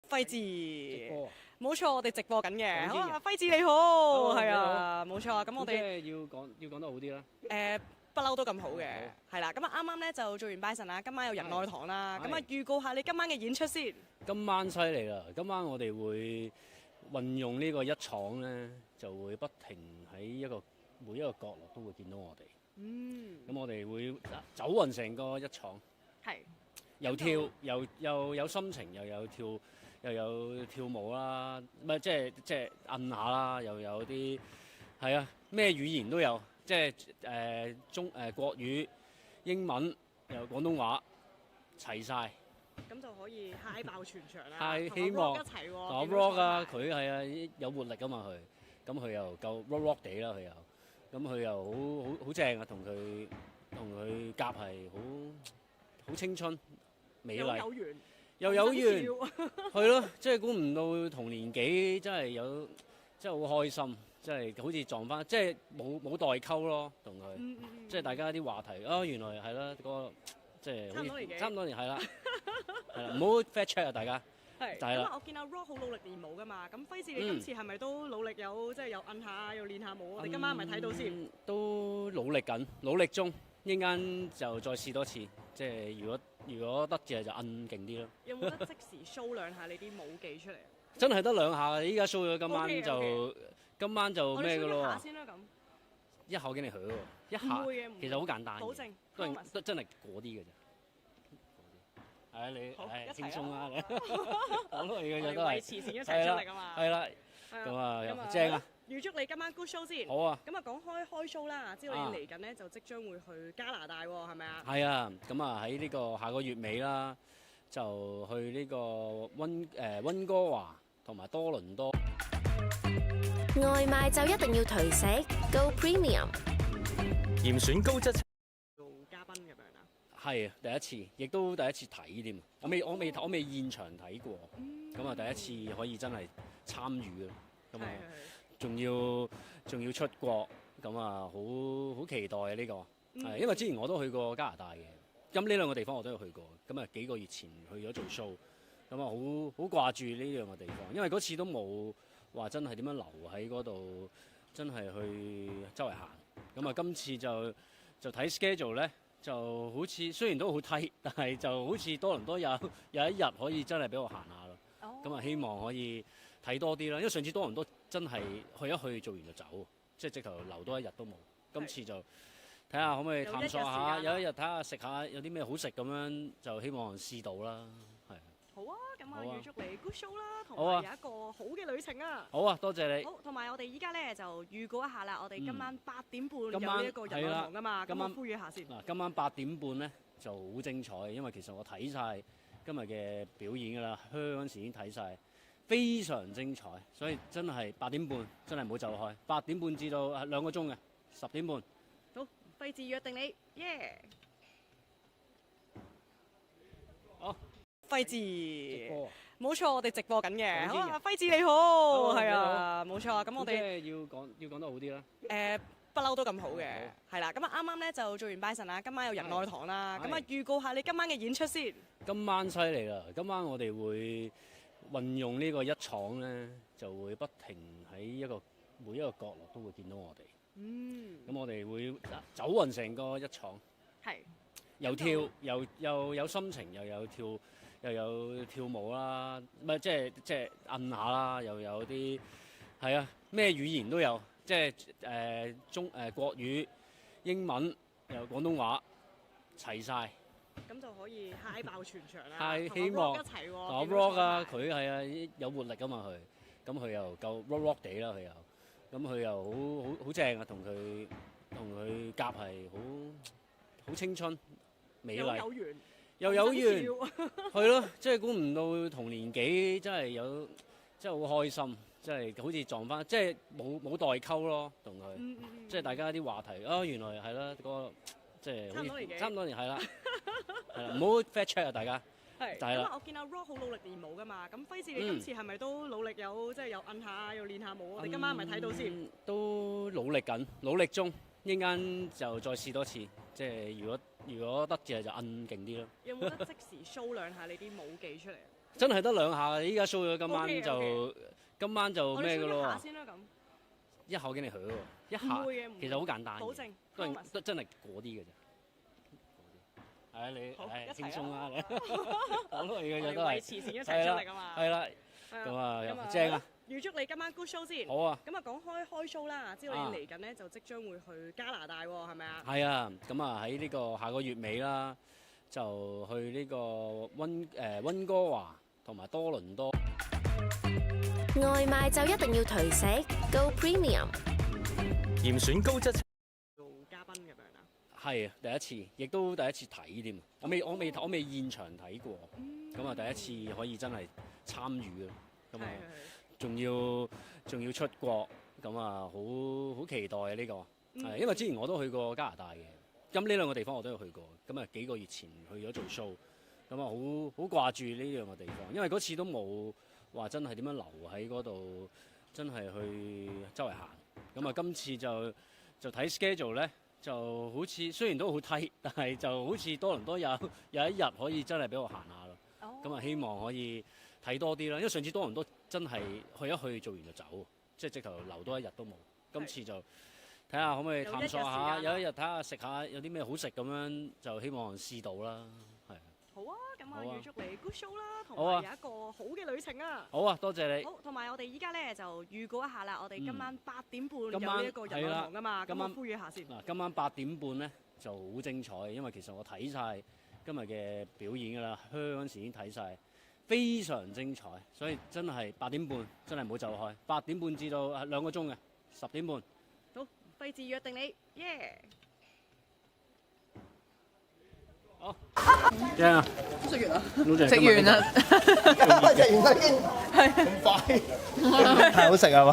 輝直治，播啊！冇錯，我哋直播緊嘅。講先嘅好啊，輝治你好，係你好啊，冇錯啊。咁我即哋係要講得好啲啦。不嬲都咁好嘅，好係啦。咁啊，啱啱咧就做完拜神啦，今晚有仁愛堂啦。係咁啊，預告下你今晚嘅演出先。今晚犀利啦！今晚我哋會運用呢個一廠咧，就會不停喺每一個角落都會見到我哋。咁我哋會走勻成個一廠，係又跳又有心情，又有跳舞啦，唔係即係摁下啦，又有啲係啊，咩語言都有，即係國語、英文又廣東話齊晒。咁就可以嗨爆全場啦。係同我希望 rock 一齊喎。我見到 rock 啊，彩排佢係啊有活力啊嘛佢，咁佢又夠 rock 地啦佢又，咁佢又好正啊，同佢夾係好青春美麗。有緣，又有緣，笑係咯，即係估唔到同年紀真係真係好開心，即係好似撞翻，即係冇代溝咯，同佢，即係大家啲話題啊，原來係啦，嗰個即係好似差唔多年係啦，係啦，唔好 fact check 啊，大家。係。就係啦咁啊，我見阿 Rock 好努力練舞噶嘛。咁輝治你今次係咪都努力即係有摁下，又練下舞？我哋今晚係咪睇到先？都努力緊，努力中，一陣間就再試多次，即係如果得嘅就摁勁啲咯。有冇得即時 show 兩下你啲舞技出嚟啊？真係得兩下，依家 show 咗今晚 OK，就今晚就我哋咩嘅 show 一咯喎，下先啦，咁一口經你佢喎，一唔下會嘅，唔會其實好簡單嘅，保證。都 promise 係真係嗰啲嘅啫。係啊，你好一齊輕鬆啊，啊你講落去嘅我哋啫都係，為慈善一齊出力啊嘛。係啦，係咁啊咁啊正啊，預祝你今晚 good show 先。好啊，咁啊，講開 show 啦，知道你嚟緊咧就即將會去加拿大喎，係咪啊？係啊，咁啊喺呢個下個月尾啦，就去呢個溫哥華同埋多倫多。外賣就一定要頹食，Go Premium。嚴選高質做嘉賓咁樣啊？係啊，第一次，亦都第一次睇添。我未現場睇過，咁啊第一次可以真係參與啊，咁啊仲要出國，咁啊好期待啊呢個。係因為之前我都去過加拿大嘅，咁呢兩個地方我都有去過，咁啊幾個月前去咗做 show，咁啊好掛住呢兩個地方，因為嗰次都冇話真係點樣留喺嗰度，真係去周圍行。咁啊今次就睇 schedule 咧，就好似雖然都好 tight，但係就好似多倫多有一日可以真係俾我行下咯。咁啊希望可以睇多啲啦，因為上次多倫多真係去一去做完就走，即係直頭留多一日都冇。今次就睇下可唔可以探索下，有一日睇下食下有啲咩好食咁樣，就希望試到啦。係。好啊，咁啊好啊預祝你 good show 啦，同好啊埋有一個好嘅旅程啊！好啊，多謝你。好，同埋我哋依家咧就預告一下啦，我哋今晚8點半有今晚呢一個仁愛堂噶嘛，咁我呼籲一下先。嗱，今晚8點半咧就好精彩，因為其實我睇晒今日嘅表演㗎啦，嗰陣時已經睇晒，非常精彩，所以真係8點半真係唔好走開，8點半至到2個鐘嘅10點半。好，費治約定你，耶！好，費直治，播啊！冇錯，我哋直播緊嘅。講先嘅好啊，輝治你好，係你好啊，冇錯啊。咁我即哋係要講得好啲啦。不嬲都咁好嘅，係啦。咁啊，啱啱咧就做完拜神啦，今晚有仁愛堂啦。咁啊，預告下你今晚嘅演出先。今晚犀利啦！今晚我哋會運用呢個一廠咧，就會不停喺每一個角落都會見到我哋。咁我哋會走勻成個一廠，係又跳又有心情，又有跳舞啦，唔係即係摁下啦，又有啲係啊，咩語言都有，即係國語、英文又廣東話齊晒。咁就可以嗨爆全場啦。係同我希望 rock 一齊喎。我見到 rock 啊，彩排佢係啊有活力啊嘛佢，咁佢又夠 rock 地啦佢又，咁佢又好正啊，同佢夾係好青春美麗。有緣，又有緣，笑係咯，即係估唔到同年紀真係真係好開心，即係好似撞翻，即係冇代溝咯，同佢，即係大家啲話題啊，原來係啦，嗰個即係好似差唔多年係啦，係啦，唔好 fact check 啊，大家。係。就係啦咁啊，我見阿 Rock 好努力練舞噶嘛，咁輝治你今次係咪都努力即係有摁下，又練下舞？我哋今晚係咪睇到先？都努力緊，努力中，一陣間就再試多次，即係如果得嘅就摁勁啲咯。有冇得即時 show 兩下你啲舞技出嚟啊？真係得兩下，依家 show 咗今晚 OK，OK 就今晚就我哋咩嘅 show 一咯喎，下先啦咁。一口經你許喎，一唔下會嘅，唔會其實好簡單嘅，保證。都 promise 係真係嗰啲嘅啫。係啊，你好一齊輕鬆啦，啊你好咯，而家我哋都係為慈善一齊出力啊嘛。係啦，係咁啊咁啊正啊，預祝你今晚 good show 先。好啊。咁啊，講開 show 啦，知道你嚟緊咧就即將會去加拿大喎，係咪啊？係啊，咁啊喺呢個下個月尾啦，就去呢個溫哥華同埋多倫多。外賣就一定要頹食，Go Premium。嚴選高質做嘉賓咁樣啊？係啊，第一次，亦都第一次睇添。我未現場睇過，咁啊第一次可以真係參與咯。咁啊，仲要出國，咁啊好期待啊呢個。係因為之前我都去過加拿大嘅，咁呢兩個地方我都有去過。咁啊幾個月前去咗做 show，咁啊好掛住呢兩個地方，因為嗰次都冇話真係點樣留喺嗰度，真係去周圍行。咁啊今次就睇 schedule 咧，就好似雖然都好 tight，但係就好似多倫多有一日可以真係俾我行下咯。咁啊希望可以睇多啲啦，因為上次多倫多真係去一去做完就走，即係直頭留多一日都冇。今次就睇下可唔可以探索下，有一日睇下食下有啲咩好食咁樣，就希望試到啦。係。好啊，咁啊好啊預祝你 good show 啦，同好啊埋有一個好嘅旅程啊！好啊，多謝你。好，同埋我哋依家咧就預告一下啦，我哋今晚8點半有今晚呢一個人浪堂噶嘛，咁我呼籲一下先。嗱，今晚8點半咧就好精彩，因為其實我睇晒今日嘅表演㗎啦，嗰陣時已經睇晒，非常精彩，所以真係8點半真係唔好走開，8點半至到2個鐘嘅10點半。好，費事約定你，耶！好，正啊！食完啦，食完啦，食完啦已經，咁快，太好食啊嘛！